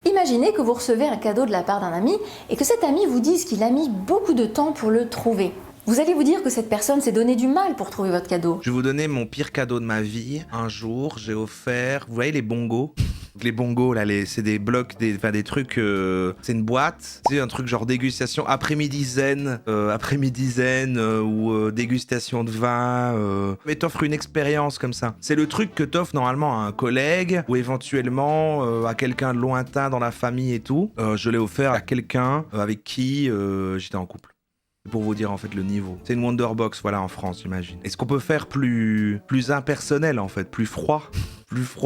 Imaginez que vous recevez un cadeau de la part d'un ami et que cet ami vous dise qu'il a mis beaucoup de temps pour le trouver. Vous allez vous dire que cette personne s'est donné du mal pour trouver votre cadeau. Je vais vous donner mon pire cadeau de ma vie. Un jour, j'ai offert, vous voyez les bongos? Les bongos, là, c'est des blocs, des trucs, c'est une boîte, c'est un truc genre dégustation, après-midi zen, ou dégustation de vin, mais t'offres une expérience comme ça. C'est le truc que t'offres normalement à un collègue, ou éventuellement à quelqu'un de lointain dans la famille et tout. Je l'ai offert à quelqu'un avec qui j'étais en couple. Pour vous dire en fait le niveau. C'est une Wonderbox, voilà, en France, j'imagine. Est-ce qu'on peut faire plus impersonnel en fait, plus froid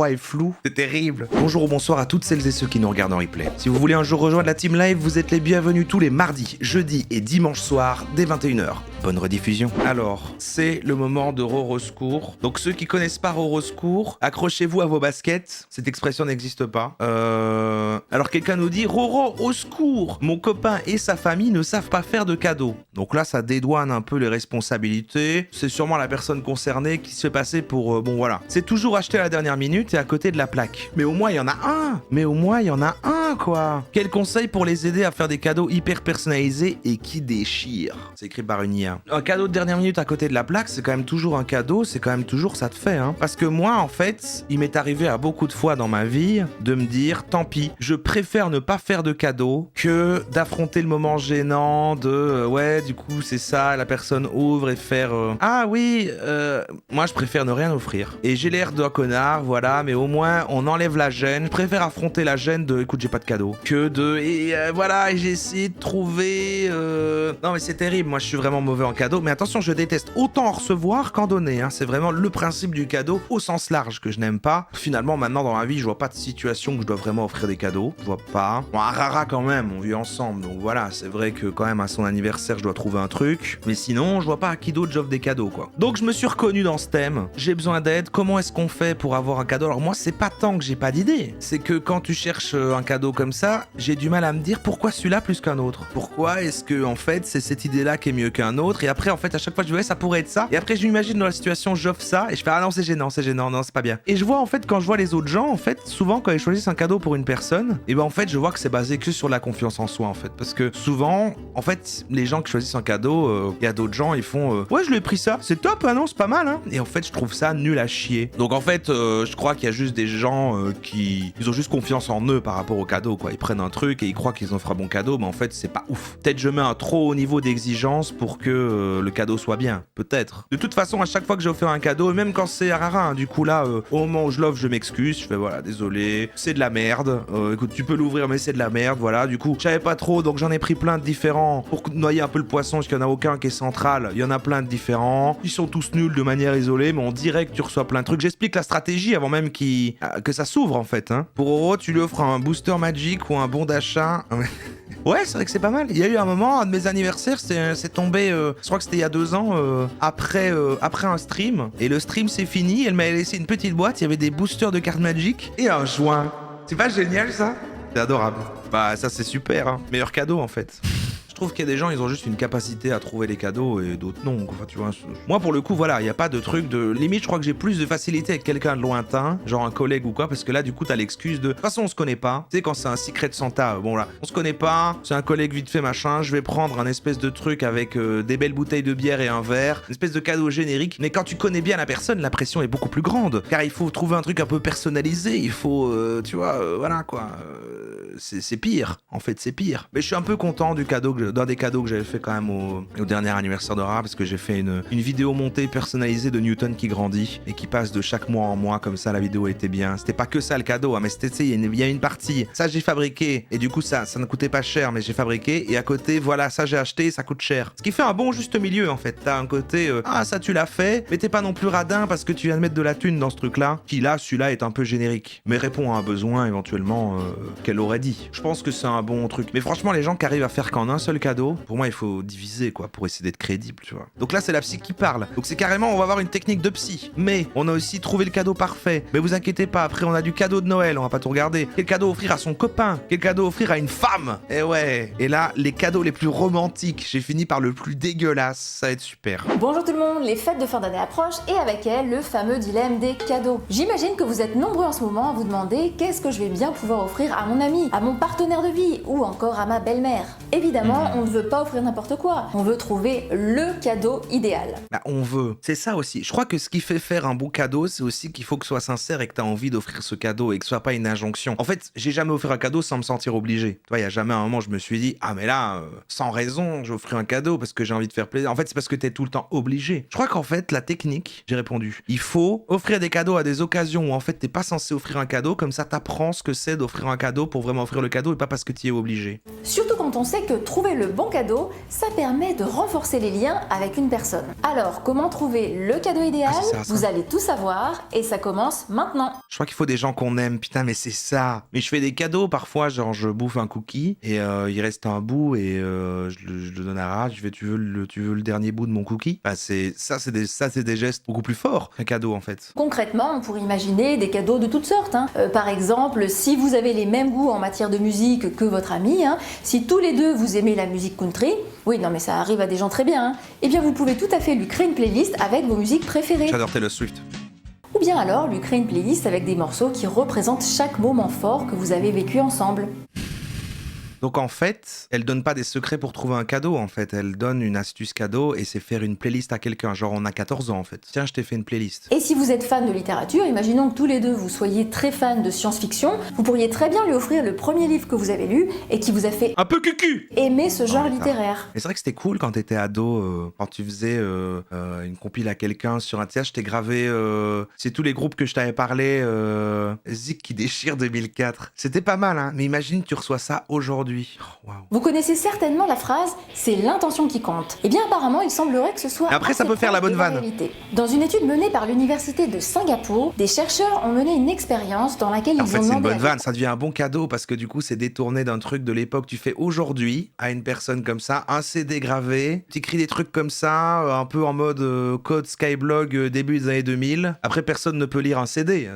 et flou? C'est terrible. Bonjour ou bonsoir à toutes celles et ceux qui nous regardent en replay. Si vous voulez un jour rejoindre la team live, vous êtes les bienvenus tous les mardis, jeudis et dimanches soirs dès 21h. Bonne rediffusion. Alors, c'est le moment de Roro Secours. Donc ceux qui connaissent pas Roro Secours, accrochez-vous à vos baskets. Cette expression n'existe pas. Alors quelqu'un nous dit Roro au secours. Mon copain et sa famille ne savent pas faire de cadeaux. Donc là, ça dédouane un peu les responsabilités. C'est sûrement la personne concernée qui se fait passer pour... bon voilà. C'est toujours acheté à la dernière minute et à côté de la plaque. Mais au moins, il y en a un, quoi. Quel conseil pour les aider à faire des cadeaux hyper personnalisés et qui déchirent? C'est écrit par une IA. Un cadeau de dernière minute à côté de la plaque, c'est quand même toujours un cadeau, c'est quand même toujours ça te fait, hein. Parce que moi, en fait, il m'est arrivé à beaucoup de fois dans ma vie de me dire, tant pis, je préfère ne pas faire de cadeaux que d'affronter le moment gênant de, ouais, du coup, c'est ça, la personne ouvre et faire, ah oui, moi, je préfère ne rien offrir. Et j'ai l'air d'un connard, voilà, mais au moins, on enlève la gêne. Je préfère affronter la gêne de, écoute, j'ai pas de cadeau, que de, et voilà, et j'ai essayé de trouver, non, mais c'est terrible, moi, je suis vraiment mauvais en cadeau, mais attention, je déteste autant en recevoir qu'en donner, hein. C'est vraiment le principe du cadeau au sens large que je n'aime pas. Finalement, maintenant, dans ma vie, je vois pas de situation que je dois vraiment offrir des cadeaux. Je vois pas. Bon, à Rara, quand même, on vit ensemble, donc voilà, c'est vrai que quand même, à son anniversaire, je dois trouver un truc, mais sinon, je vois pas à qui d'autre j'offre des cadeaux, quoi. Donc, je me suis reconnu dans ce thème. J'ai besoin d'aide. Comment est-ce qu'on fait pour avoir un cadeau? Alors, moi, c'est pas tant que j'ai pas d'idée. C'est que quand tu cherches un cadeau comme ça, j'ai du mal à me dire pourquoi celui-là plus qu'un autre. Pourquoi est-ce que, en fait, c'est cette idée-là qui est mieux qu'un autre? Et après, en fait, à chaque fois, je dis, ouais, ça pourrait être ça. Et après, je m'imagine dans la situation, j'offre ça, et je fais, ah non, c'est gênant, non, c'est pas bien. Et je vois, en fait, quand je vois les autres gens, en fait, souvent, quand ils choisissent un cadeau pour une personne, et ben, en fait, je vois que c'est basé que sur la confiance en soi, en fait. Parce que souvent, en fait, les gens qui choisissent un cadeau, il y a d'autres gens, ils font, ouais, je lui ai pris ça, c'est top, hein, non, c'est pas mal, hein. Et en fait, je trouve ça nul à chier. Donc, en fait, je crois qu'il y a juste des gens ils ont juste confiance en eux par rapport au cadeau, quoi. Ils prennent un truc et ils croient qu'ils ont fait un bon cadeau, mais en fait, c'est pas ouf. Peut-être je mets un trop haut niveau d'exigence pour que le cadeau soit bien. Peut-être. De toute façon, à chaque fois que j'ai offert un cadeau, et même quand c'est rara, hein, du coup là, au moment où je l'offre, je m'excuse. Je fais voilà, désolé, c'est de la merde. Écoute, tu peux l'ouvrir, mais c'est de la merde, voilà. Du coup, je savais pas trop, donc j'en ai pris plein de différents pour noyer un peu le poisson, parce qu'il y en a aucun qui est central. Il y en a plein de différents. Ils sont tous nuls de manière isolée, mais on dirait que tu reçois plein de trucs. J'explique la stratégie avant même que ça s'ouvre en fait, hein. Pour Oro, tu lui offres un booster magique ou un bon d'achat. Ouais, c'est vrai que c'est pas mal. Il y a eu un moment, un de mes anniversaires, c'est tombé, je crois que c'était il y a 2 ans, après un stream. Et le stream s'est fini, elle m'avait laissé une petite boîte, il y avait des boosters de cartes Magic et un joint. C'est pas génial ça? C'est adorable. Bah ça c'est super, hein. Meilleur cadeau en fait. Je trouve qu'il y a des gens, ils ont juste une capacité à trouver les cadeaux et d'autres non. Enfin, tu vois, moi, pour le coup, voilà, il n'y a pas de truc de... Limite, je crois que j'ai plus de facilité avec quelqu'un de lointain, genre un collègue ou quoi, parce que là, du coup, t'as l'excuse de... De toute façon, on se connaît pas. Tu sais, quand c'est un secret de Santa, bon là, on se connaît pas, c'est un collègue vite fait, machin, je vais prendre un espèce de truc avec des belles bouteilles de bière et un verre, une espèce de cadeau générique. Mais quand tu connais bien la personne, la pression est beaucoup plus grande, car il faut trouver un truc un peu personnalisé, il faut, tu vois, voilà, quoi. C'est pire, en fait, c'est pire. Mais je suis un peu content du cadeau, d'un des cadeaux que j'avais fait quand même au dernier anniversaire de Rara, parce que j'ai fait une vidéo montée personnalisée de Newton qui grandit et qui passe de chaque mois en mois, comme ça la vidéo était bien. C'était pas que ça le cadeau, hein, mais c'était, tu sais, il y a une partie, ça j'ai fabriqué, et du coup ça ne coûtait pas cher, mais j'ai fabriqué, et à côté, voilà, ça j'ai acheté, ça coûte cher. Ce qui fait un bon juste milieu en fait. T'as un côté, ah ça tu l'as fait, mais t'es pas non plus radin parce que tu viens de mettre de la thune dans ce truc-là, qui là, celui-là est un peu générique, mais répond à un besoin éventuellement qu'elle aurait dit. Je pense que c'est un bon truc. Mais franchement, les gens qui arrivent à faire qu'en un seul seul cadeau, pour moi il faut diviser quoi, pour essayer d'être crédible, tu vois. Donc là c'est la psy qui parle. Donc c'est carrément, on va avoir une technique de psy. Mais on a aussi trouvé le cadeau parfait. Mais vous inquiétez pas, après on a du cadeau de Noël, on va pas tout regarder. Quel cadeau offrir à son copain? Quel cadeau offrir à une femme? Et ouais. Et là, les cadeaux les plus romantiques, j'ai fini par le plus dégueulasse, ça va être super. Bonjour tout le monde, les fêtes de fin d'année approchent et avec elles le fameux dilemme des cadeaux. J'imagine que vous êtes nombreux en ce moment à vous demander qu'est-ce que je vais bien pouvoir offrir à mon ami, à mon partenaire de vie ou encore à ma belle-mère. Évidemment, on ne veut pas offrir n'importe quoi, on veut trouver le cadeau idéal. Bah, on veut. C'est ça aussi. Je crois que ce qui fait faire un bon cadeau, c'est aussi qu'il faut que ce soit sincère et que tu as envie d'offrir ce cadeau et que ce soit pas une injonction. En fait, j'ai jamais offert un cadeau sans me sentir obligé. Tu vois, il y a jamais un moment où je me suis dit ah mais là, sans raison, j'ai offert un cadeau parce que j'ai envie de faire plaisir. En fait, c'est parce que t'es tout le temps obligé. Je crois qu'en fait, la technique, j'ai répondu, il faut offrir des cadeaux à des occasions où en fait t'es pas censé offrir un cadeau, comme ça t'apprends ce que c'est d'offrir un cadeau pour vraiment offrir le cadeau et pas parce que tu es obligé. Surtout quand on sait que trouver le bon cadeau, ça permet de renforcer les liens avec une personne. Alors, comment trouver le cadeau idéal? c'est ça. Vous allez tout savoir et ça commence maintenant. Je crois qu'il faut des gens qu'on aime, putain, mais c'est ça. Mais je fais des cadeaux parfois, genre je bouffe un cookie et il reste un bout et je le donne à Rach, je fais tu veux le dernier bout de mon cookie? Bah c'est des gestes beaucoup plus forts qu'un cadeau en fait. Concrètement, on pourrait imaginer des cadeaux de toutes sortes. Par exemple, si vous avez les mêmes goûts en matière de musique que votre ami, si tous les deux vous aimez la musique country, oui, non mais ça arrive à des gens très bien, eh bien vous pouvez tout à fait lui créer une playlist avec vos musiques préférées. J'adore Taylor Swift. Ou bien alors lui créer une playlist avec des morceaux qui représentent chaque moment fort que vous avez vécu ensemble. Donc en fait, elle donne pas des secrets pour trouver un cadeau en fait, elle donne une astuce cadeau et c'est faire une playlist à quelqu'un, genre on a 14 ans en fait. Tiens, je t'ai fait une playlist. Et si vous êtes fan de littérature, imaginons que tous les deux vous soyez très fans de science-fiction, vous pourriez très bien lui offrir le premier livre que vous avez lu et qui vous a fait Un peu cucu. aimer ce genre littéraire. Mais c'est vrai que c'était cool quand t'étais ado, quand tu faisais une compile à quelqu'un sur un tiers, je t'ai gravé, c'est tous les groupes que je t'avais parlé, Zik qui déchire 2004. C'était pas mal, hein, mais imagine tu reçois ça aujourd'hui. Oh, wow. Vous connaissez certainement la phrase « c'est l'intention qui compte ». Eh bien apparemment, il semblerait que ce soit Après, ça assez peut faire la proche bonne de vanne. réalité. Dans une étude menée par l'université de Singapour, des chercheurs ont mené une expérience dans laquelle En ils fait, ont c'est une demandé bonne vanne, ça devient un bon cadeau parce que du coup, c'est détourné d'un truc de l'époque. Tu fais aujourd'hui à une personne comme ça, un CD gravé, tu écris des trucs comme ça, un peu en mode code Skyblog début des années 2000. Après, personne ne peut lire un CD,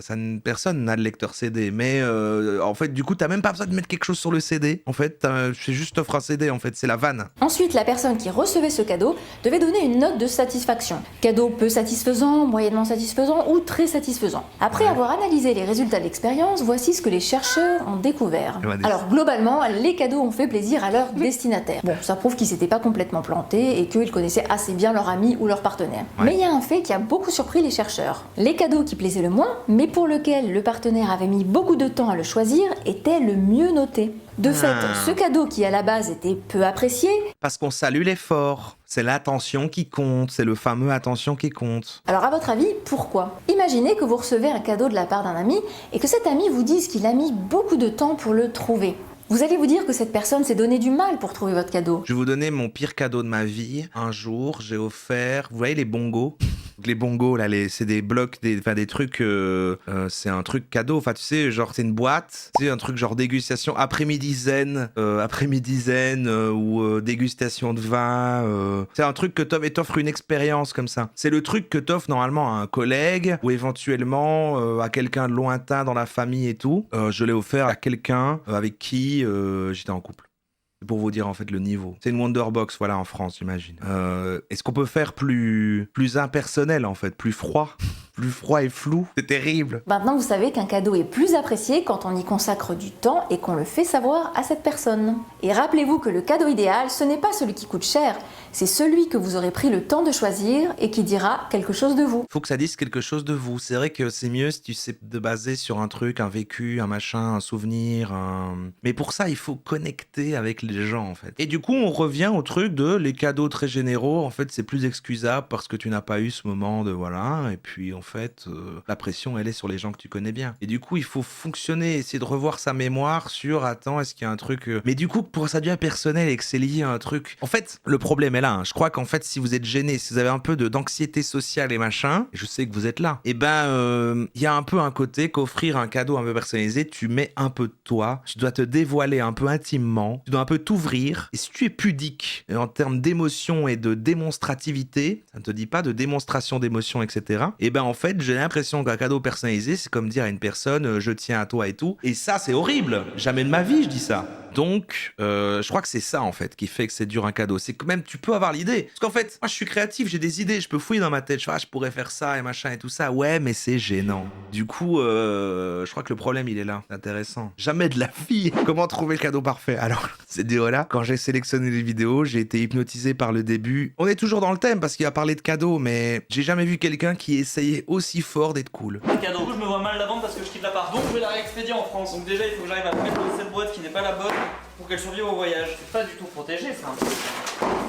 personne n'a de lecteur CD. Mais en fait, du coup, t'as même pas besoin de mettre quelque chose sur le CD. En fait, c'est juste t'offres un CD, en fait, c'est la vanne. Ensuite, la personne qui recevait ce cadeau devait donner une note de satisfaction. Cadeau peu satisfaisant, moyennement satisfaisant ou très satisfaisant. Après avoir analysé les résultats de l'expérience, voici ce que les chercheurs ont découvert. Alors globalement, les cadeaux ont fait plaisir à leurs destinataires. Bon, ça prouve qu'ils s'étaient pas complètement plantés et qu'ils connaissaient assez bien leur ami ou leur partenaire. Ouais. Mais il y a un fait qui a beaucoup surpris les chercheurs. Les cadeaux qui plaisaient le moins, mais pour lequel le partenaire avait mis beaucoup de temps à le choisir, étaient le mieux notés. De fait, ce cadeau qui à la base était peu apprécié, Parce qu'on salue l'effort. C'est l'attention qui compte, c'est le fameux attention qui compte. alors à votre avis, pourquoi? Imaginez que vous recevez un cadeau de la part d'un ami et que cet ami vous dise qu'il a mis beaucoup de temps pour le trouver. Vous allez vous dire que cette personne s'est donné du mal pour trouver votre cadeau. Je vais vous donner mon pire cadeau de ma vie. Un jour, j'ai offert, vous voyez les bongos? Donc les bongos, là, c'est des blocs, des trucs, c'est un truc cadeau. Enfin, tu sais, genre, c'est une boîte, tu sais, un truc genre dégustation après-midi zen, ou dégustation de vin. C'est un truc que t'offres une expérience comme ça. C'est le truc que t'offres normalement à un collègue ou éventuellement à quelqu'un de lointain dans la famille et tout. Je l'ai offert à quelqu'un avec qui j'étais en couple. C'est pour vous dire en fait le niveau. C'est une Wonderbox, voilà, en France, j'imagine. Est-ce qu'on peut faire plus impersonnel en fait, plus froid et flou? C'est terrible. Maintenant, vous savez qu'un cadeau est plus apprécié quand on y consacre du temps et qu'on le fait savoir à cette personne. Et rappelez-vous que le cadeau idéal, ce n'est pas celui qui coûte cher, c'est celui que vous aurez pris le temps de choisir et qui dira quelque chose de vous. Faut que ça dise quelque chose de vous. C'est vrai que c'est mieux si tu sais de baser sur un truc, un vécu, un machin, un souvenir. Mais pour ça, il faut connecter avec les gens en fait. Et du coup, on revient au truc de les cadeaux très généraux. En fait, c'est plus excusable parce que tu n'as pas eu ce moment de voilà. Et puis on fait, la pression, elle est sur les gens que tu connais bien. Et du coup, il faut fonctionner, essayer de revoir sa mémoire sur, attends, est-ce qu'il y a un truc... Mais du coup, pour ça devient personnel et que c'est lié à un truc... En fait, le problème est là. Hein. Je crois qu'en fait, si vous êtes gêné, si vous avez un peu d'anxiété sociale et machin, je sais que vous êtes là, et ben, il y a un peu un côté qu'offrir un cadeau un peu personnalisé, tu mets un peu de toi, tu dois te dévoiler un peu intimement, tu dois un peu t'ouvrir. Et si tu es pudique en termes d'émotion et de démonstrativité, ça ne te dit pas de démonstration d'émotion, etc. Et ben en fait, j'ai l'impression qu'un cadeau personnalisé, c'est comme dire à une personne, je tiens à toi et tout. Et ça, c'est horrible. Jamais de ma vie, je dis ça. Donc, je crois que c'est ça, en fait, qui fait que c'est dur un cadeau. C'est que même, tu peux avoir l'idée. Parce qu'en fait, moi, je suis créatif, j'ai des idées, je peux fouiller dans ma tête. Je pourrais faire ça et machin et tout ça. Ouais, mais c'est gênant. Du coup, je crois que le problème, il est là. C'est intéressant. Jamais de la vie. Comment trouver le cadeau parfait? Alors, c'est dit voilà. Quand j'ai sélectionné les vidéos, j'ai été hypnotisé par le début. On est toujours dans le thème parce qu'il a parlé de cadeaux, mais j'ai jamais vu quelqu'un qui essayait aussi fort d'être cool. Un cadeau, je me vois mal la vendre parce que je quitte la part. Donc, je vais la réexpédier en France. Donc, déjà, il faut que j'arrive à mettre cette boîte qui n'est pas la bonne pour qu'elle survive au voyage. C'est pas du tout protégé, ça.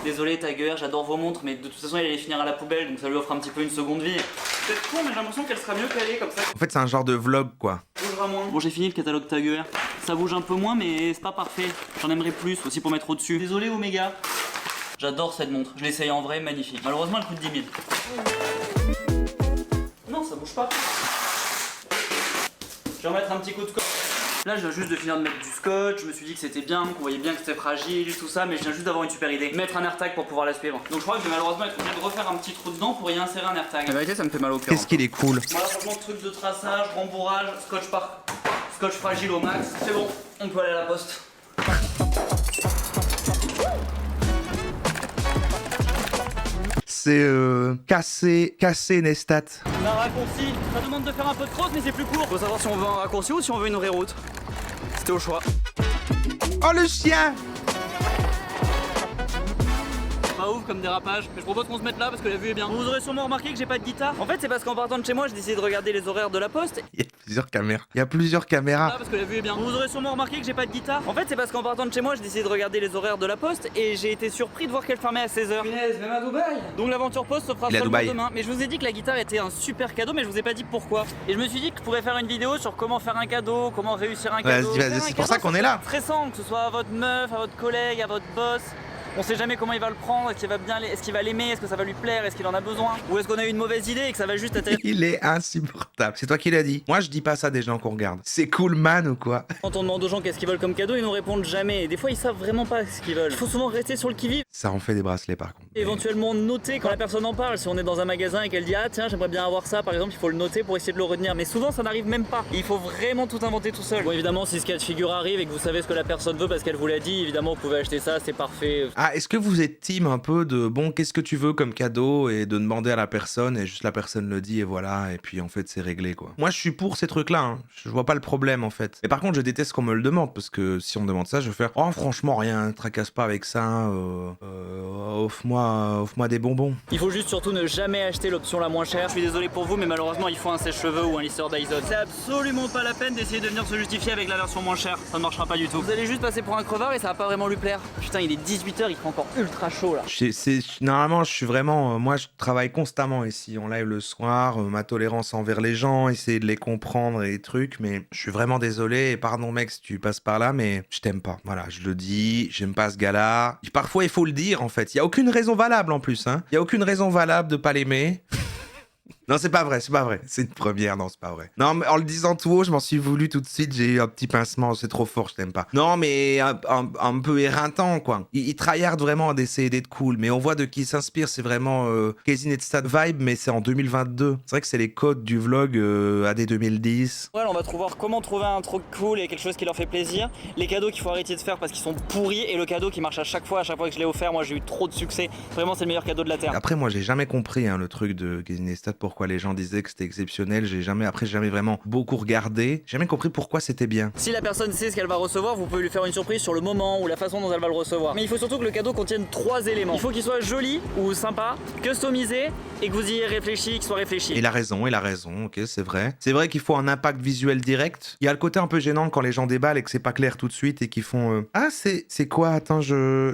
Désolé, Tiger, j'adore vos montres, mais de toute façon, elle allait finir à la poubelle, donc ça lui offre un petit peu une seconde vie. C'est con, mais j'ai l'impression qu'elle sera mieux calée comme ça. En fait, c'est un genre de vlog, quoi. Bougera moins. Bon, j'ai fini le catalogue Tiger. Ça bouge un peu moins, mais c'est pas parfait. J'en aimerais plus aussi pour mettre au-dessus. Désolé, Omega. J'adore cette montre. Je l'essaye en vrai, magnifique. Malheureusement, elle coûte 10 000. Non, ça bouge pas. Je vais remettre un petit coup de scotch. Là, je viens juste de finir de mettre du scotch. Je me suis dit que c'était bien, qu'on voyait bien que c'était fragile, tout ça, mais je viens juste d'avoir une super idée. Mettre un AirTag pour pouvoir la suivre. Donc, je crois que je vais malheureusement être obligé de refaire un petit trou dedans pour y insérer un AirTag. La vérité, ça me fait mal au cœur. Qu'est-ce qu'il est cool. Voilà, franchement, truc de traçage, rembourrage, scotch fragile au max. C'est bon, on peut aller à la poste. C'est casser Nestat. Un raccourci, ça demande de faire un peu de cross mais c'est plus court. Faut savoir si on veut un raccourci ou si on veut une vraie route. C'était au choix. Oh le chien! Pas ouf comme dérapage, mais je propose qu'on se mette là parce que la vue est bien. Vous aurez sûrement remarqué que j'ai pas de guitare. En fait, c'est parce qu'en partant de chez moi, j'ai décidé de regarder les horaires de la poste. Il y a plusieurs caméras. Il y a plusieurs caméras. Là parce que la vue est bien. Vous aurez sûrement remarqué que j'ai pas de guitare. En fait, c'est parce qu'en partant de chez moi, j'ai décidé de regarder les horaires de la poste et j'ai été surpris de voir qu'elle fermait à 16h. Punaise, même à Dubaï. Donc l'aventure poste se fera seulement demain. Mais je vous ai dit que la guitare était un super cadeau, mais je vous ai pas dit pourquoi. Et je me suis dit que je pourrais faire une vidéo sur comment faire un cadeau, comment réussir un cadeau. Vas-y, c'est pour ça qu'on est là. Stressant, que ce soit à votre meuf, à votre collègue, à votre boss. On sait jamais comment il va le prendre, est-ce qu'il va l'aimer, est-ce que ça va lui plaire, est-ce qu'il en a besoin, ou est-ce qu'on a eu une mauvaise idée et que ça va juste atterrir. Il est insupportable. C'est toi qui l'as dit. Moi, je dis pas ça des gens qu'on regarde. C'est cool man ou quoi? Quand on demande aux gens qu'est-ce qu'ils veulent comme cadeau, ils nous répondent jamais. Et des fois, ils savent vraiment pas ce qu'ils veulent. Il faut souvent rester sur le qui-vive. Ça en fait des bracelets par contre. Éventuellement noter quand la personne en parle. Si on est dans un magasin et qu'elle dit ah tiens j'aimerais bien avoir ça par exemple, il faut le noter pour essayer de le retenir. Mais souvent ça n'arrive même pas. Il faut vraiment tout inventer tout seul. Bon évidemment si ce cas de figure arrive et que vous savez ce que la personne veut parce qu'elle vous l'a dit, évidemment vous pouvez acheter ça, c'est parfait. Ah, est-ce que vous êtes team un peu de bon qu'est-ce que tu veux comme cadeau et de demander à la personne et juste la personne le dit et voilà et puis en fait c'est réglé quoi. Moi je suis pour ces trucs là, hein. Je vois pas le problème en fait. Mais par contre je déteste qu'on me le demande parce que si on me demande ça je vais faire oh franchement rien, tracasse pas avec ça, offre-moi des bonbons. Il faut juste surtout ne jamais acheter l'option la moins chère. Je suis désolé pour vous mais malheureusement il faut un sèche-cheveux ou un lisseur d'azote. C'est absolument pas la peine d'essayer de venir se justifier avec la version moins chère, ça ne marchera pas du tout. Vous allez juste passer pour un crevard et ça va pas vraiment lui plaire. Putain il est 18h, il fait encore ultra chaud là. Normalement je suis vraiment, moi je travaille constamment ici en live le soir, ma tolérance envers les gens, essayer de les comprendre et des trucs, mais je suis vraiment désolé et pardon mec si tu passes par là mais je t'aime pas. Voilà, je le dis, j'aime pas ce gars-là. Parfois il faut le dire en fait, il y a aucune raison valable en plus, hein. Il y a aucune raison valable de pas l'aimer. Non, c'est pas vrai. C'est une première, non, c'est pas vrai. Non, mais en le disant tout haut, je m'en suis voulu tout de suite, j'ai eu un petit pincement, c'est trop fort, je t'aime pas. Non, mais un peu éreintant, quoi. Il tryhard vraiment d'essayer d'être cool, mais on voit de qui il s'inspire, c'est vraiment Casey Neistat vibe, mais c'est en 2022. C'est vrai que c'est les codes du vlog AD 2010. Ouais, on va voir comment trouver un truc cool et quelque chose qui leur fait plaisir. Les cadeaux qu'il faut arrêter de faire parce qu'ils sont pourris et le cadeau qui marche à chaque fois que je l'ai offert, moi j'ai eu trop de succès. Vraiment, c'est le meilleur cadeau de la Terre. Après, moi, j'ai jamais compris le truc de Casey Neistat, pourquoi les gens disaient que c'était exceptionnel. J'ai jamais vraiment beaucoup regardé. J'ai jamais compris pourquoi c'était bien. Si la personne sait ce qu'elle va recevoir, vous pouvez lui faire une surprise sur le moment ou la façon dont elle va le recevoir. Mais il faut surtout que le cadeau contienne 3 éléments. Il faut qu'il soit joli ou sympa, customisé et que vous y ayez réfléchi, qu'il soit réfléchi. Il a raison, ok, c'est vrai. C'est vrai qu'il faut un impact visuel direct. Il y a le côté un peu gênant quand les gens déballent et que c'est pas clair tout de suite et qu'ils font ah c'est quoi, attends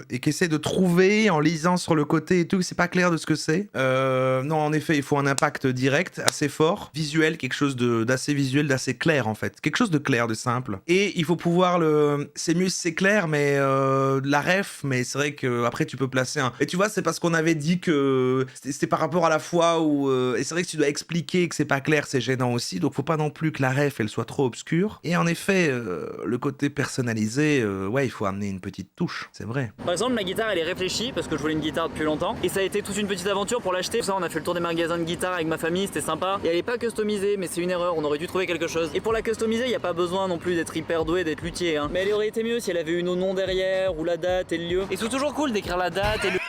et qu'ils essaient de trouver en lisant sur le côté et tout, c'est pas clair de ce que c'est. Non, en effet, il faut un impact direct, assez fort, visuel, quelque chose d'assez visuel, d'assez clair en fait. Quelque chose de clair, de simple. Et il faut pouvoir le... C'est mieux si c'est clair, mais la ref, mais c'est vrai que après tu peux placer un... Et tu vois, c'est parce qu'on avait dit que c'était par rapport à la fois où... Et c'est vrai que tu dois expliquer que c'est pas clair, c'est gênant aussi, donc faut pas non plus que la ref, elle soit trop obscure. Et en effet, le côté personnalisé, ouais, il faut amener une petite touche, c'est vrai. Par exemple, ma guitare, elle est réfléchie, parce que je voulais une guitare depuis longtemps, et ça a été toute une petite aventure pour l'acheter. Ça, on a fait le tour des magasins de guitare avec ma famille, c'était sympa. Et elle est pas customisée, mais c'est une erreur, on aurait dû trouver quelque chose. Et pour la customiser, y a pas besoin non plus d'être hyper doué, d'être luthier, hein. Mais elle aurait été mieux si elle avait eu nos noms derrière, ou la date et le lieu. Et c'est toujours cool d'écrire la date et le...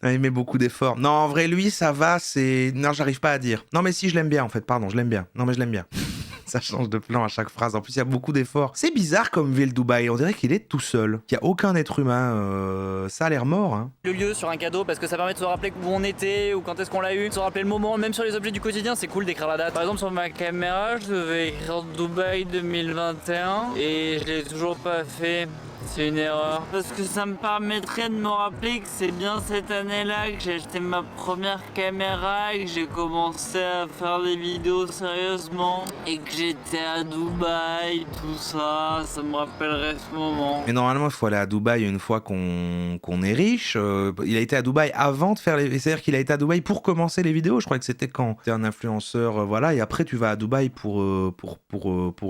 Il met beaucoup d'efforts. Non, en vrai, lui, ça va, c'est... Non, j'arrive pas à dire. Non, mais si, je l'aime bien, en fait, pardon, je l'aime bien. Non, mais je l'aime bien. Ça change de plan à chaque phrase. En plus, il y a beaucoup d'efforts. C'est bizarre comme ville Dubaï. On dirait qu'il est tout seul. Qu'il n'y a aucun être humain. Ça a l'air mort, hein. Le lieu sur un cadeau, parce que ça permet de se rappeler où on était, ou quand est-ce qu'on l'a eu, de se rappeler le moment. Même sur les objets du quotidien, c'est cool d'écrire la date. Par exemple, sur ma caméra, je devais écrire Dubaï 2021, et je l'ai toujours pas fait. C'est une erreur. Parce que ça me permettrait de me rappeler que c'est bien cette année-là que j'ai acheté ma première caméra et que j'ai commencé à faire des vidéos sérieusement et que j'étais à Dubaï, tout ça, ça me rappellerait ce moment. Mais normalement, il faut aller à Dubaï une fois qu'on est riche. Il a été à Dubaï avant de faire les... C'est-à-dire qu'il a été à Dubaï pour commencer les vidéos. Je crois que c'était quand t'es un influenceur, voilà, et après tu vas à Dubaï pour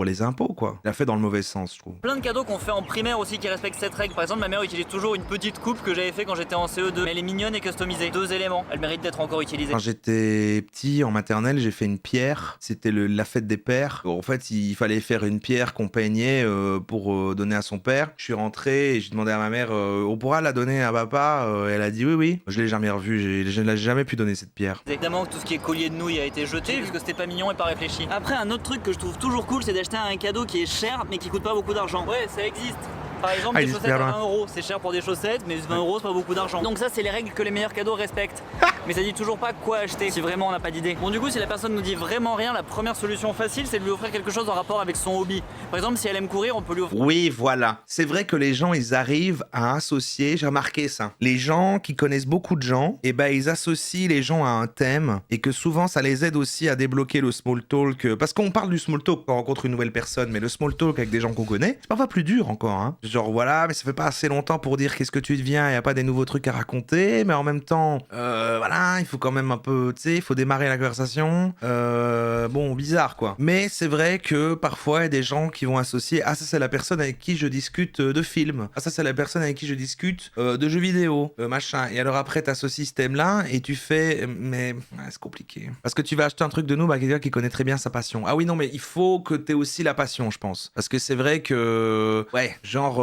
les impôts, quoi. Il a fait dans le mauvais sens, je trouve. Plein de cadeaux qu'on fait en primaire aussi qui respectent cette règle. Par exemple, ma mère utilise toujours une petite coupe que j'avais fait quand j'étais en CE2. Mais elle est mignonne et customisée. 2 éléments. Elle mérite d'être encore utilisée. Quand j'étais petit, en maternelle, j'ai fait une pierre. C'était la fête des pères. En fait, il fallait faire une pierre qu'on peignait pour donner à son père. Je suis rentré et j'ai demandé à ma mère, on pourra la donner à papa? Elle a dit oui, oui. Je l'ai jamais revue. Je n'ai jamais pu donner cette pierre. Évidemment que tout ce qui est collier de nouilles a été jeté puisque c'était pas mignon et pas réfléchi. Après, un autre truc que je trouve toujours cool, c'est d'acheter un cadeau qui est cher mais qui coûte pas beaucoup d'argent. Ouais, ça existe. Par exemple, des chaussettes à 20 €, c'est cher pour des chaussettes, mais 20 € c'est pas beaucoup d'argent. Donc ça, c'est les règles que les meilleurs cadeaux respectent. Mais ça dit toujours pas quoi acheter si vraiment on n'a pas d'idée. Bon, du coup, si la personne nous dit vraiment rien, la première solution facile, c'est de lui offrir quelque chose en rapport avec son hobby. Par exemple, si elle aime courir, on peut lui offrir... Oui, voilà. C'est vrai que les gens, ils arrivent à associer, j'ai remarqué ça. Les gens qui connaissent beaucoup de gens, eh ben, ils associent les gens à un thème et que souvent, ça les aide aussi à débloquer le small talk. Parce qu'on parle du small talk quand on rencontre une nouvelle personne, mais le small talk avec des gens qu'on connaît, c'est parfois plus dur encore, hein. Genre, voilà, mais ça fait pas assez longtemps pour dire qu'est-ce que tu deviens, il n'y a pas des nouveaux trucs à raconter, mais en même temps, voilà, il faut quand même un peu, tu sais, il faut démarrer la conversation. Bon, bizarre, quoi. Mais c'est vrai que parfois, il y a des gens qui vont associer, ah, ça, c'est la personne avec qui je discute de films. Ah, ça, c'est la personne avec qui je discute de jeux vidéo, machin. Et alors après, t'associes ce thème-là et tu fais, mais c'est compliqué. Parce que tu vas acheter un truc de nous, bah, quelqu'un qui connaît très bien sa passion. Ah oui, non, mais il faut que t'aies aussi la passion, je pense. Parce que c'est vrai que, ouais, genre,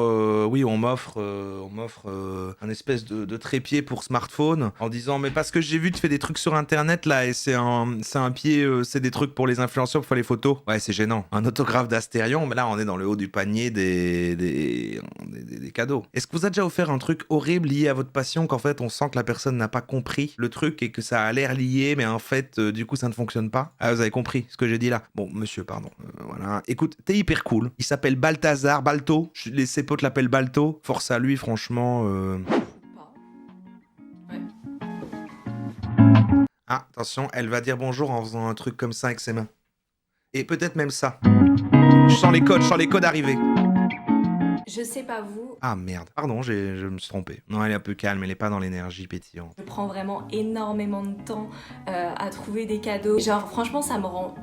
oui, on m'offre un espèce de trépied pour smartphone en disant, mais parce que j'ai vu tu fais des trucs sur internet là et c'est un pied, c'est des trucs pour les influenceurs pour faire les photos. Ouais, c'est gênant. Un autographe d'Astérion, mais là on est dans le haut du panier des cadeaux. Est-ce que vous avez déjà offert un truc horrible lié à votre passion qu'en fait on sent que la personne n'a pas compris le truc et que ça a l'air lié mais en fait du coup ça ne fonctionne pas? Ah, vous avez compris ce que j'ai dit là? Bon, monsieur, pardon. Voilà. Écoute, t'es hyper cool. Il s'appelle Balthazar, Balto. Ses potes l'appellent Balto. Force à lui, franchement. Ouais. Ah, attention, elle va dire bonjour en faisant un truc comme ça avec ses mains. Et peut-être même ça. Je sens les codes arriver. Je sais pas vous. Ah merde, pardon, je me suis trompé. Non, elle est un peu calme, elle est pas dans l'énergie pétillante. Je prends vraiment énormément de temps à trouver des cadeaux. Genre, franchement, ça me rend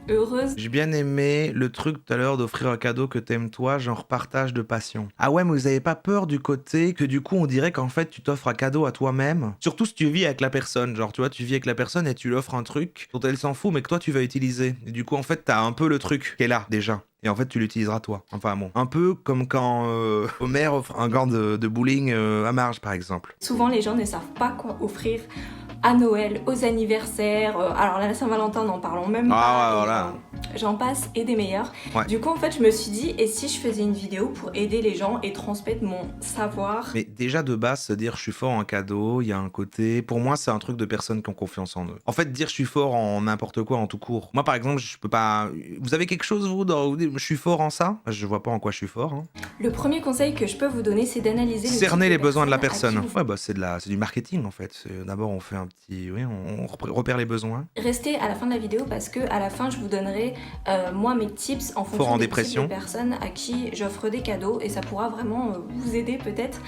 heureuse. J'ai bien aimé le truc tout à l'heure d'offrir un cadeau que t'aimes toi, genre partage de passion. Ah ouais, mais vous avez pas peur du côté que du coup on dirait qu'en fait tu t'offres un cadeau à toi-même? Surtout si tu vis avec la personne, genre tu vois, tu vis avec la personne et tu lui offres un truc dont elle s'en fout mais que toi tu vas utiliser. Et du coup en fait t'as un peu le truc qui est là déjà. Et en fait, tu l'utiliseras toi. Enfin bon. Un peu comme quand Homer offre un gant de bowling à Marge, par exemple. Souvent, les gens ne savent pas quoi offrir à Noël, aux anniversaires. Alors là, la Saint-Valentin, n'en parlons même pas. Ah, voilà. J'en passe et des meilleurs. Ouais. Du coup, en fait, je me suis dit, et si je faisais une vidéo pour aider les gens et transmettre mon savoir? Mais déjà, de base, se dire je suis fort en cadeau, il y a un côté... Pour moi, c'est un truc de personnes qui ont confiance en eux. En fait, dire je suis fort en n'importe quoi, en tout court. Moi, par exemple, je peux pas... Vous avez quelque chose, vous, dans... Je suis fort en ça? Je vois pas en quoi je suis fort. Hein. Le premier conseil que je peux vous donner, c'est d'analyser cerner les besoins de la personne. Ouais, bah c'est du marketing, en fait. D'abord, on fait un petit... Oui, on repère les besoins. Restez à la fin de la vidéo parce que à la fin, je vous donnerai moi mes tips en fonction des types de personnes à qui j'offre des cadeaux et ça pourra vraiment vous aider peut-être.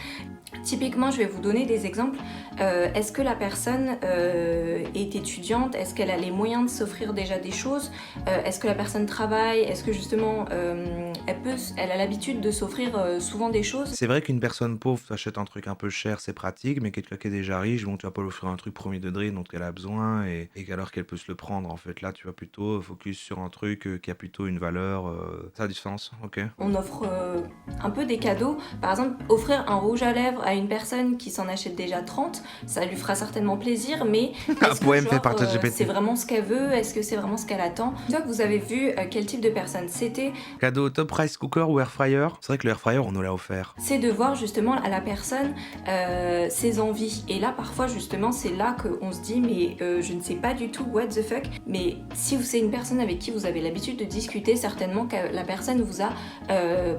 Typiquement, je vais vous donner des exemples. Est-ce que la personne est étudiante? Est-ce qu'elle a les moyens de s'offrir déjà des choses? Est-ce que la personne travaille? Est-ce que justement, elle a l'habitude de s'offrir souvent des choses? C'est vrai qu'une personne pauvre t'achète un truc un peu cher, c'est pratique, mais quelqu'un qui est déjà riche, bon, tu vas pas lui offrir un truc premier degré dont elle a besoin et alors qu'elle peut se le prendre. En fait, là, tu vas plutôt focus sur un truc qui a plutôt une valeur. Ça a du sens, ok. On offre un peu des cadeaux. Par exemple, offrir un rouge à lèvres à une personne qui s'en achète déjà 30, ça lui fera certainement plaisir, mais c'est vraiment ce qu'elle veut? Est-ce que c'est vraiment ce qu'elle attend? Une fois que vous avez vu quel type de personne c'était, cadeau top rice cooker ou air fryer? C'est vrai que le air fryer on nous l'a offert. C'est de voir justement à la personne ses envies. Et là parfois justement c'est là qu'on se dit mais je ne sais pas du tout what the fuck. Mais si c'est une personne avec qui vous avez l'habitude de discuter, certainement que la personne vous a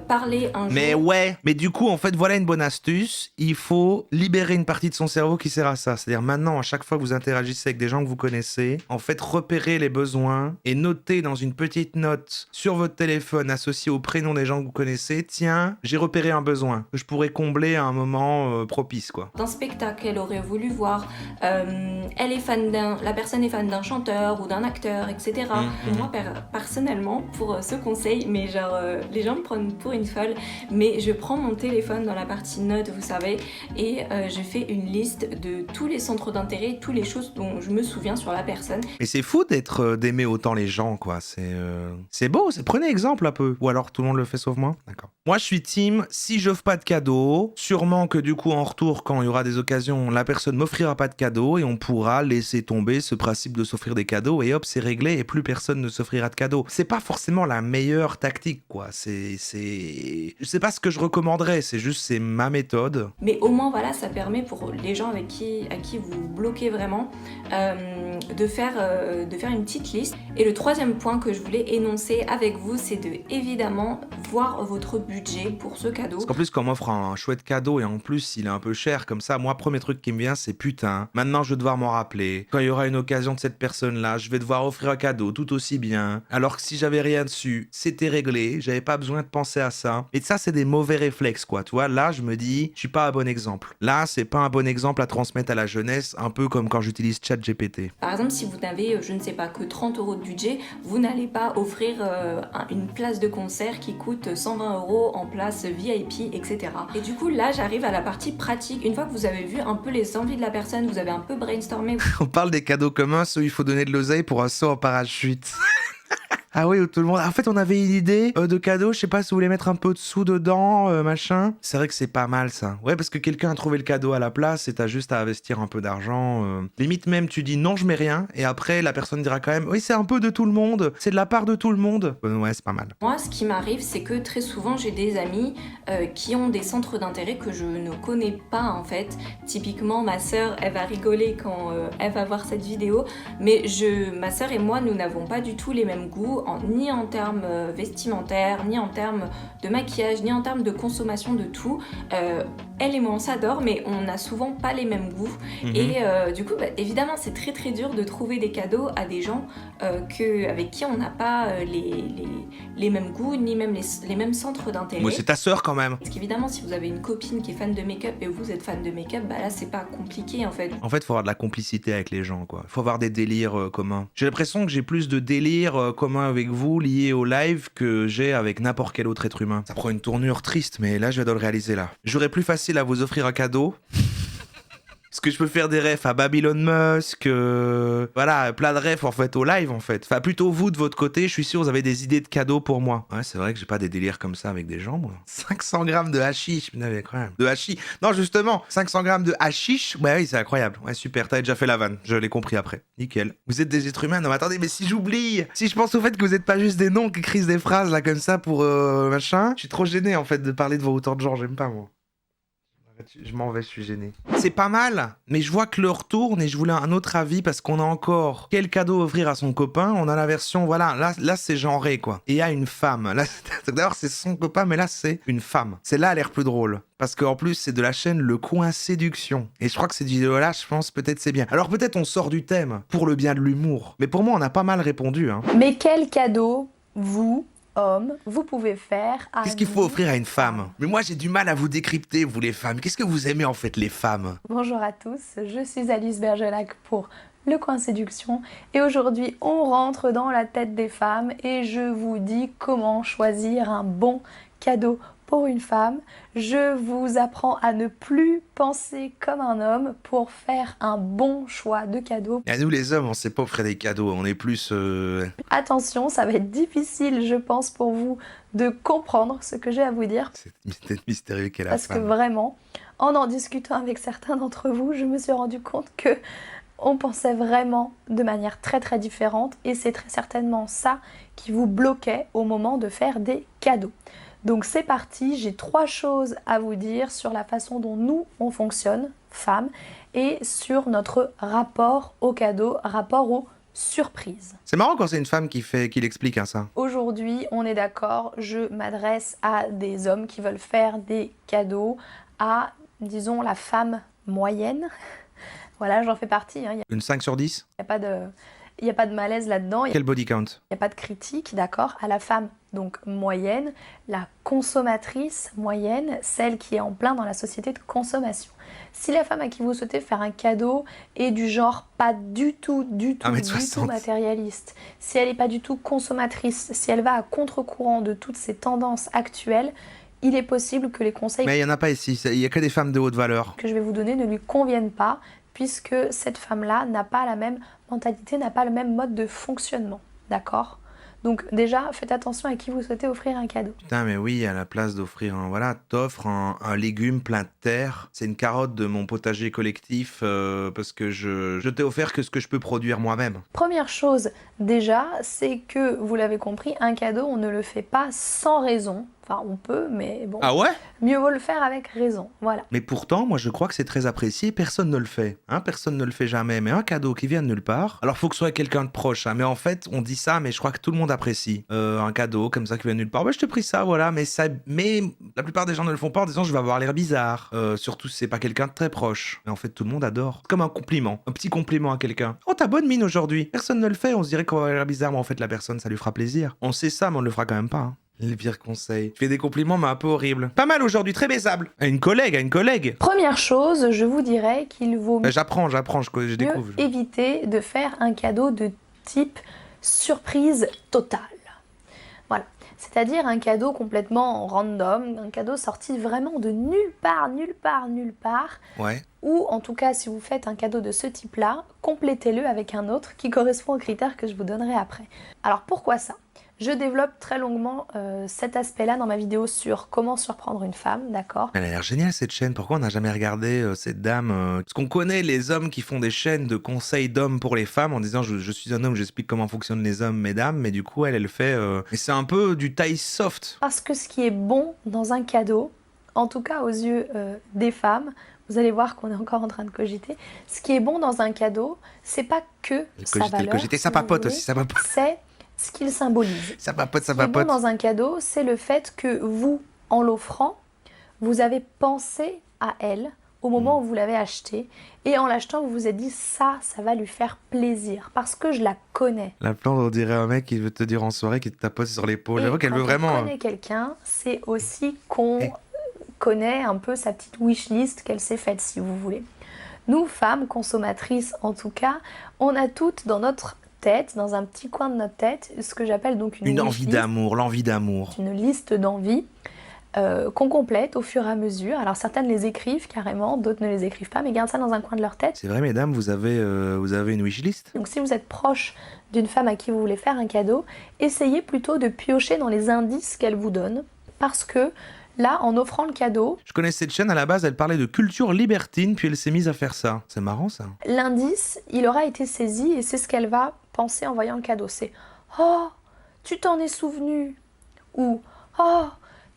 parlé un jour. Mais ouais, mais du coup en fait voilà une bonne astuce. Il faut libérer une partie de son cerveau qui sert à ça. C'est-à-dire maintenant, à chaque fois que vous interagissez avec des gens que vous connaissez, en fait, repérez les besoins et notez dans une petite note sur votre téléphone associée au prénom des gens que vous connaissez, tiens, j'ai repéré un besoin que je pourrais combler à un moment propice, quoi. D'un spectacle qu'elle aurait voulu voir, elle est fan la personne est fan d'un chanteur ou d'un acteur, etc. Moi, personnellement, pour ce conseil, mais genre, les gens me prennent pour une folle, mais je prends mon téléphone dans la partie notes, vous savez, et je fais une liste de tous les centres d'intérêt, toutes les choses dont je me souviens sur la personne. Mais c'est fou d'aimer autant les gens, quoi. C'est beau, prenez exemple un peu. Ou alors tout le monde le fait sauf moi? D'accord. Moi, je suis team, si j'offre pas de cadeau, sûrement que du coup, en retour, quand il y aura des occasions, la personne m'offrira pas de cadeau et on pourra laisser tomber ce principe de s'offrir des cadeaux et hop, c'est réglé et plus personne ne s'offrira de cadeaux. C'est pas forcément la meilleure tactique, quoi. C'est pas ce que je recommanderais, c'est ma méthode. Mais au moins, voilà, ça permet pour les gens à qui vous bloquez vraiment de faire une petite liste. Et le troisième point que je voulais énoncer avec vous, c'est de évidemment voir votre budget pour ce cadeau. Parce qu'en plus, quand on m'offre un chouette cadeau et en plus, il est un peu cher comme ça, moi, premier truc qui me vient, c'est putain, maintenant je vais devoir m'en rappeler. Quand il y aura une occasion de cette personne-là, je vais devoir offrir un cadeau tout aussi bien. Alors que si j'avais rien dessus, c'était réglé, j'avais pas besoin de penser à ça. Et ça, c'est des mauvais réflexes, quoi. Tu vois, là, je me dis, je suis pas un bon exemple. Là, c'est pas un bon exemple à transmettre à la jeunesse, un peu comme quand j'utilise ChatGPT. Par exemple, si vous n'avez, je ne sais pas, que 30 € de budget, vous n'allez pas offrir une place de concert qui coûte 120 € en place VIP, etc. Et du coup, là, j'arrive à la partie pratique. Une fois que vous avez vu un peu les envies de la personne, vous avez un peu brainstormé. On parle des cadeaux communs, ceux où il faut donner de l'oseille pour un saut en parachute. Ah oui, où tout le monde... En fait, on avait une idée de cadeau, je sais pas si vous voulez mettre un peu de sous dedans, machin. C'est vrai que c'est pas mal, ça. Ouais, parce que quelqu'un a trouvé le cadeau à la place et t'as juste à investir un peu d'argent. Limite même, tu dis non, je mets rien. Et après, la personne dira quand même, oui, c'est un peu de tout le monde. C'est de la part de tout le monde. Ouais, c'est pas mal. Moi, ce qui m'arrive, c'est que très souvent, j'ai des amis qui ont des centres d'intérêt que je ne connais pas, en fait. Typiquement, ma sœur, elle va rigoler quand elle va voir cette vidéo. Mais ma sœur et moi, nous n'avons pas du tout les mêmes goûts. Ni en termes vestimentaires, ni en termes de maquillage, ni en termes de consommation de tout. Elle et moi on s'adore, mais on n'a souvent pas les mêmes goûts. Et du coup, évidemment, c'est très très dur de trouver des cadeaux à des gens avec qui on n'a pas les mêmes goûts, ni même les mêmes centres d'intérêt. Moi, c'est ta sœur quand même. Parce qu'évidemment, si vous avez une copine qui est fan de make-up et vous êtes fan de make-up, là c'est pas compliqué en fait. En fait, faut avoir de la complicité avec les gens, quoi. Faut avoir des délires communs. J'ai l'impression que j'ai plus de délires communs avec vous liés au live que j'ai avec n'importe quel autre être humain. Ça prend une tournure triste, mais là je vais le réaliser là. J'aurais plus facile à vous offrir un cadeau. Parce que je peux faire des refs à Babylon Musk, voilà, plein de refs en fait au live en fait. Enfin plutôt vous de votre côté, je suis sûr vous avez des idées de cadeaux pour moi. Ouais, c'est vrai que j'ai pas des délires comme ça avec des gens moi. 500 grammes de hashish, putain, incroyable. De hashish. Non justement, 500 grammes de hashish, ouais oui c'est incroyable. Ouais super, t'avais déjà fait la vanne, je l'ai compris après. Nickel. Vous êtes des êtres humains, non mais attendez, mais si j'oublie, si je pense au fait que vous êtes pas juste des noms qui écrivent des phrases là comme ça pour machin, je suis trop gêné en fait de parler devant autant de gens, j'aime pas moi. Je m'en vais, je suis gêné. C'est pas mal, mais je vois que l'heure tourne et je voulais un autre avis parce qu'on a encore quel cadeau offrir à son copain. On a la version, voilà, là c'est genré quoi. Et il y a une femme. Là, d'ailleurs c'est son copain, mais là c'est une femme. Celle-là a l'air plus drôle. Parce qu'en plus, c'est de la chaîne Le Coin Séduction. Et je crois que cette vidéo-là, je pense, peut-être c'est bien. Alors peut-être on sort du thème, pour le bien de l'humour. Mais pour moi, on a pas mal répondu, hein. Mais quel cadeau, vous, homme, vous pouvez faire à... Qu'est-ce qu'il faut offrir à une femme? Mais moi, j'ai du mal à vous décrypter, vous les femmes. Qu'est-ce que vous aimez en fait, les femmes? Bonjour à tous, je suis Alice Bergelac pour Le Coin Séduction. Et aujourd'hui, on rentre dans la tête des femmes et je vous dis comment choisir un bon cadeau pour une femme. Je vous apprends à ne plus penser comme un homme pour faire un bon choix de cadeau. Et à nous les hommes, on sait pas offrir des cadeaux, on est plus... Attention, ça va être difficile, je pense, pour vous de comprendre ce que j'ai à vous dire. C'est peut-être mystérieux qu'elle a Parce que vraiment, en discutant avec certains d'entre vous, je me suis rendu compte que on pensait vraiment de manière très très différente et c'est très certainement ça qui vous bloquait au moment de faire des cadeaux. Donc c'est parti, j'ai 3 choses à vous dire sur la façon dont nous on fonctionne, femmes, et sur notre rapport aux cadeaux, rapport aux surprises. C'est marrant quand c'est une femme qui l'explique, hein, ça. Aujourd'hui, on est d'accord, je m'adresse à des hommes qui veulent faire des cadeaux à, disons, la femme moyenne. Voilà, j'en fais partie. Hein. Une 5 sur 10? Il n'y a pas de malaise là-dedans. Quel body count? Il n'y a pas de critique, d'accord, à la femme donc moyenne, la consommatrice moyenne, celle qui est en plein dans la société de consommation. Si la femme à qui vous souhaitez faire un cadeau est du genre pas du tout matérialiste, si elle n'est pas du tout consommatrice, si elle va à contre-courant de toutes ces tendances actuelles, il est possible que les conseils Mais il n'y en a pas ici, il n'y a que des femmes de haute valeur. Que je vais vous donner ne lui conviennent pas, puisque cette femme-là n'a pas la même mentalité, n'a pas le même mode de fonctionnement, d'accord ? Donc déjà, faites attention à qui vous souhaitez offrir un cadeau. Putain, mais oui, à la place d'offrir t'offres un légume plein de terre. C'est une carotte de mon potager collectif parce que je t'ai offert que ce que je peux produire moi-même. Première chose, déjà, c'est que, vous l'avez compris, un cadeau, on ne le fait pas sans raison. Enfin, on peut, mais bon. Ah ouais? Mieux vaut le faire avec raison, voilà. Mais pourtant, moi, je crois que c'est très apprécié. Personne ne le fait. Hein, personne ne le fait jamais. Mais un cadeau qui vient de nulle part. Alors, faut que ce soit quelqu'un de proche. Hein, mais en fait, on dit ça, mais je crois que tout le monde apprécie. Un cadeau comme ça qui vient de nulle part. Bah, je te prie ça, voilà. Mais la plupart des gens ne le font pas en disant je vais avoir l'air bizarre. Surtout si c'est pas quelqu'un de très proche. Mais en fait, tout le monde adore. Comme un compliment. Un petit compliment à quelqu'un. Oh, t'as bonne mine aujourd'hui. Personne ne le fait. On se dirait qu'on va avoir l'air bizarre. Mais en fait, la personne, ça lui fera plaisir. On sait ça, mais on ne le fera quand même pas. Hein. Les pires conseils. Je fais des compliments, mais un peu horribles. Pas mal aujourd'hui, très baisable. À une collègue. Première chose, je vous dirais qu'il vaut mieux J'apprends, je découvre. éviter de faire un cadeau de type surprise totale. Voilà. C'est-à-dire un cadeau complètement random, un cadeau sorti vraiment de nulle part. Ouais. Ou en tout cas, si vous faites un cadeau de ce type-là, complétez-le avec un autre qui correspond aux critères que je vous donnerai après. Alors pourquoi ça ? Je développe très longuement cet aspect-là dans ma vidéo sur comment surprendre une femme, d'accord ? Elle a l'air géniale cette chaîne, pourquoi on n'a jamais regardé cette dame Parce qu'on connaît les hommes qui font des chaînes de conseils d'hommes pour les femmes en disant je suis un homme, j'explique comment fonctionnent les hommes, mesdames, mais du coup elle fait... Et c'est un peu du taille soft. Parce que ce qui est bon dans un cadeau, en tout cas aux yeux des femmes, vous allez voir qu'on est encore en train de cogiter, ce qui est bon dans un cadeau, c'est pas que sa valeur, ça papote aussi, ça papote. C'est ce qu'il symbolise. Ça papote. Ce qui est bon dans un cadeau, c'est le fait que vous, en l'offrant, vous avez pensé à elle au moment où vous l'avez acheté et en l'achetant, vous vous êtes dit ça va lui faire plaisir parce que je la connais. La plante, on dirait un mec qui veut te dire en soirée, qui te tapote sur l'épaule. J'avoue qu'elle veut vraiment... Quand on connaît quelqu'un, c'est aussi qu'on connaît un peu sa petite wishlist qu'elle s'est faite, si vous voulez. Nous, femmes, consommatrices en tout cas, on a toutes dans notre tête, dans un petit coin de notre tête, ce que j'appelle donc une envie d'amour, l'envie d'amour. Une liste d'envies qu'on complète au fur et à mesure. Alors certaines les écrivent carrément, d'autres ne les écrivent pas, mais gardent ça dans un coin de leur tête. C'est vrai, mesdames, vous avez une wishlist ? Donc si vous êtes proche d'une femme à qui vous voulez faire un cadeau, essayez plutôt de piocher dans les indices qu'elle vous donne, parce que là, en offrant le cadeau... Je connais cette chaîne, à la base, elle parlait de culture libertine, puis elle s'est mise à faire ça. C'est marrant, ça. L'indice, il aura été saisi, et c'est ce qu'elle va penser en voyant le cadeau. C'est « Oh, tu t'en es souvenu » ou « Oh,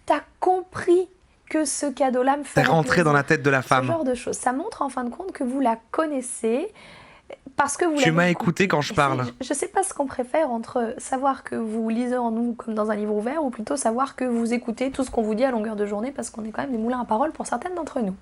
t'as compris que ce cadeau-là me fait T'es rentré dans la tête de la ce femme. genre de choses. Ça montre en fin de compte que vous la connaissez parce que vous Tu l'avez m'as écouté quand je parle. Je sais pas ce qu'on préfère entre savoir que vous lisez en nous comme dans un livre ouvert ou plutôt savoir que vous écoutez tout ce qu'on vous dit à longueur de journée parce qu'on est quand même des moulins à parole pour certaines d'entre nous.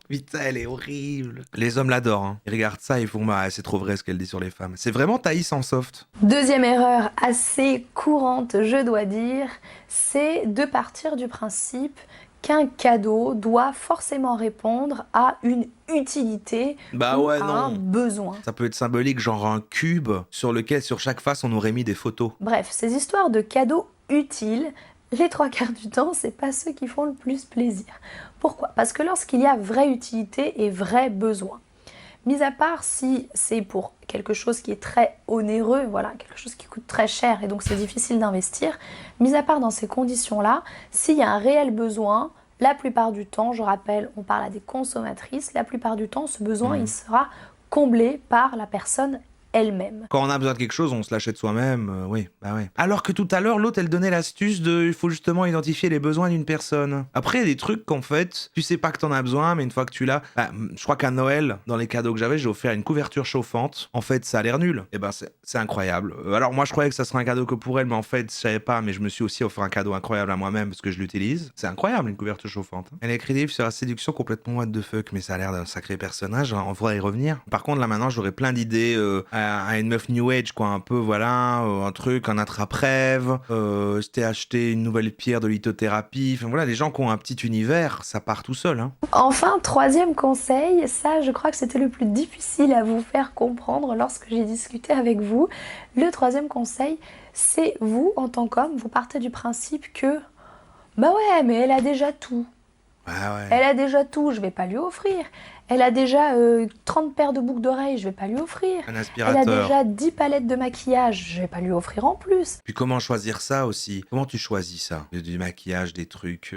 Putain, elle est horrible. Les hommes l'adorent. Hein. Ils regardent ça et ils font bah, c'est trop vrai ce qu'elle dit sur les femmes. C'est vraiment Thaïs en soft. Deuxième erreur assez courante, je dois dire, c'est de partir du principe qu'un cadeau doit forcément répondre à une utilité ou à un besoin. Ça peut être symbolique, genre un cube sur lequel, sur chaque face, on aurait mis des photos. Bref, ces histoires de cadeaux utiles, les 3/4 du temps, c'est pas ceux qui font le plus plaisir. Pourquoi ? Parce que lorsqu'il y a vraie utilité et vrai besoin, mis à part si c'est pour quelque chose qui est très onéreux, voilà, quelque chose qui coûte très cher et donc c'est difficile d'investir, mis à part dans ces conditions-là, s'il y a un réel besoin, la plupart du temps, je rappelle, on parle à des consommatrices, la plupart du temps, ce besoin, il sera comblé par la personne elle-même. Quand on a besoin de quelque chose, on se l'achète soi-même, oui, bah ouais. Alors que tout à l'heure, l'autre, elle donnait l'astuce de il faut justement identifier les besoins d'une personne. Après, il y a des trucs qu'en fait, tu sais pas que t'en as besoin, mais une fois que tu l'as... Bah, je crois qu'à Noël, dans les cadeaux que j'avais, j'ai offert une couverture chauffante. En fait, ça a l'air nul. Et ben, c'est incroyable. Alors moi, je croyais que ça serait un cadeau que pour elle, mais en fait, je savais pas, mais je me suis aussi offert un cadeau incroyable à moi-même parce que je l'utilise. C'est incroyable, une couverture chauffante. Elle est écrit des livres sur la séduction complètement what the fuck, mais ça a l'air d'un sacré personnage, hein. On pourrait y revenir. Par contre, là, maintenant, j'aurais plein d'idées à une meuf New Age, quoi, un peu, voilà, un truc, un attrape-rêve, je t'ai acheté une nouvelle pierre de lithothérapie, enfin voilà, les gens qui ont un petit univers, ça part tout seul, hein. Enfin, troisième conseil, ça je crois que c'était le plus difficile à vous faire comprendre lorsque j'ai discuté avec vous. Le troisième conseil, c'est vous, en tant qu'homme, vous partez du principe que, bah ouais, mais elle a déjà tout. Ah ouais. Elle a déjà tout, je vais pas lui offrir. Elle a déjà 30 paires de boucles d'oreilles, je vais pas lui offrir. Un Elle aspirateur. a déjà 10 palettes de maquillage, je vais pas lui offrir en plus. Puis comment choisir ça aussi? Comment tu choisis ça? Du maquillage, des trucs,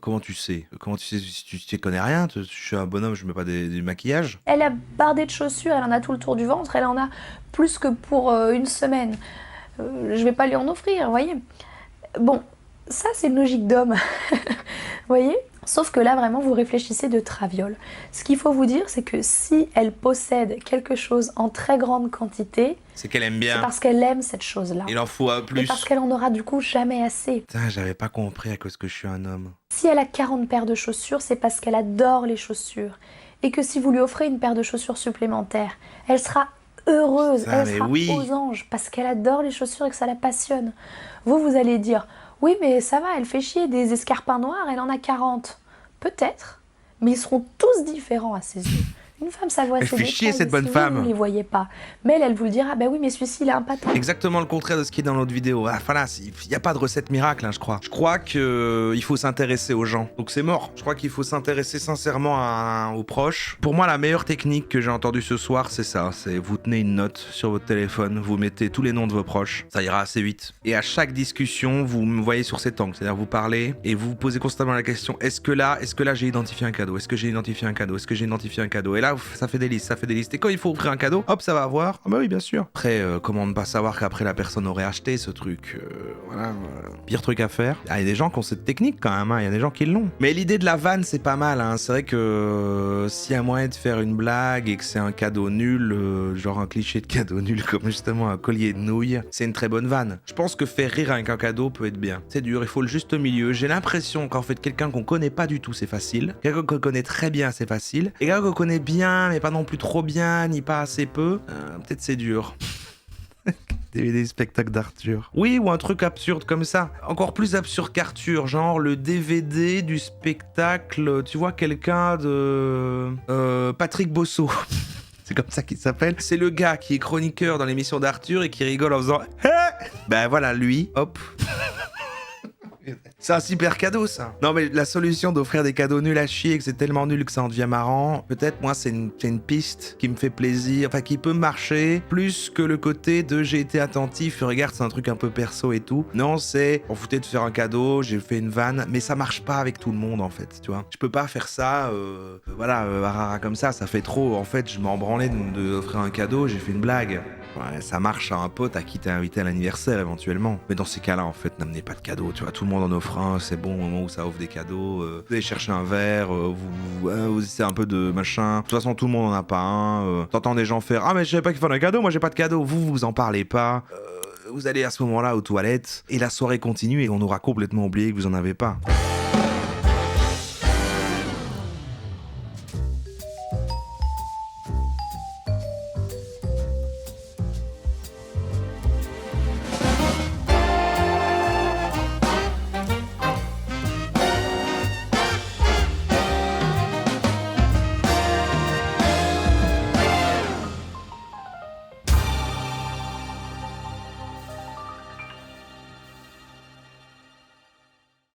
comment tu sais? Comment tu sais si tu connais rien? Je suis un bonhomme, je mets pas du maquillage. Elle a bardé de chaussures, elle en a tout le tour du ventre, elle en a plus que pour une semaine. Je vais pas lui en offrir, vous voyez. Bon, ça c'est une logique d'homme, vous voyez. Sauf que là, vraiment, vous réfléchissez de traviole. Ce qu'il faut vous dire, c'est que si elle possède quelque chose en très grande quantité, C'est qu'elle aime bien. c'est parce qu'elle aime cette chose-là. Il en faut Et plus. parce qu'elle en aura du coup jamais assez. Putain, j'avais pas compris à cause que je suis un homme. Si elle a 40 paires de chaussures, c'est parce qu'elle adore les chaussures. Et que si vous lui offrez une paire de chaussures supplémentaires, elle sera heureuse, Ça, elle mais sera oui. aux anges, parce qu'elle adore les chaussures et que ça la passionne. Vous allez dire, oui mais ça va, elle fait chier, des escarpins noirs, elle en a 40. Peut-être, mais ils seront tous différents à ses yeux. Une femme, ça voit Elle ses fait détails, chier, cette bonne si femme. vous ne les voyez pas. Mais elle vous le dira, bah oui mais celui-ci il a un patin. Exactement le contraire de ce qui est dans l'autre vidéo. Ah, voilà, il n'y a pas de recette miracle, hein, je crois. Je crois qu'il faut s'intéresser aux gens. Donc c'est mort. Je crois qu'il faut s'intéresser sincèrement aux proches. Pour moi, la meilleure technique que j'ai entendue ce soir, c'est ça. C'est vous tenez une note sur votre téléphone, vous mettez tous les noms de vos proches. Ça ira assez vite. Et à chaque discussion, vous me voyez sur cet angle. C'est-à-dire vous parlez et vous vous posez constamment la question, est-ce que là j'ai identifié un cadeau? Est-ce que j'ai identifié un cadeau? Est-ce que j'ai identifié un cadeau? Et là, ça fait des listes. Ça fait des listes. Et quand il faut offrir un cadeau, hop, ça va avoir. Ah bah oui, bien sûr. Après, comment ne pas savoir qu'après la personne aurait acheté ce truc voilà. Pire truc à faire. Ah, il y a des gens qui ont cette technique quand même. Il y a des gens qui l'ont. Mais l'idée de la vanne, c'est pas mal. Hein. C'est vrai que s'il y a moyen de faire une blague et que c'est un cadeau nul, genre un cliché de cadeau nul comme justement un collier de nouilles, c'est une très bonne vanne. Je pense que faire rire avec un cadeau peut être bien. C'est dur, il faut le juste milieu. J'ai l'impression qu'en fait, quelqu'un qu'on connaît pas du tout, c'est facile. Quelqu'un qu'on connaît très bien, c'est facile. Et quelqu'un qu'on connaît bien, mais pas non plus trop bien, ni pas assez peu, peut-être c'est dur. Des spectacles d'Arthur. Oui, ou un truc absurde comme ça. Encore plus absurde qu'Arthur, genre le DVD du spectacle, tu vois, quelqu'un de... Patrick Bosso. C'est comme ça qu'il s'appelle. C'est le gars qui est chroniqueur dans l'émission d'Arthur et qui rigole en faisant... Ben voilà, lui, hop... C'est un super cadeau, ça. Non, mais la solution d'offrir des cadeaux nuls à chier, que c'est tellement nul que ça en devient marrant, peut-être, moi, c'est une piste qui me fait plaisir, enfin, qui peut marcher, plus que le côté de j'ai été attentif, regarde, c'est un truc un peu perso et tout. Non, c'est, on foutait de faire un cadeau, j'ai fait une vanne, mais ça marche pas avec tout le monde, en fait, tu vois. Je peux pas faire ça, voilà, comme ça fait trop. En fait, je m'en branlais d'offrir un cadeau, j'ai fait une blague. Ouais, ça marche à un pote à qui t'es invité à l'anniversaire éventuellement. Mais dans ces cas-là, en fait, n'amenez pas de cadeaux, tu vois. Tout le monde en offre un, c'est bon au moment où ça offre des cadeaux. Vous allez chercher un verre, vous essayez un peu de machin. De toute façon, tout le monde en a pas un. T'entends des gens faire « Ah mais je savais pas qu'il fallait un cadeau, moi j'ai pas de cadeau ». Vous en parlez pas. Vous allez à ce moment-là aux toilettes et la soirée continue et on aura complètement oublié que vous en avez pas.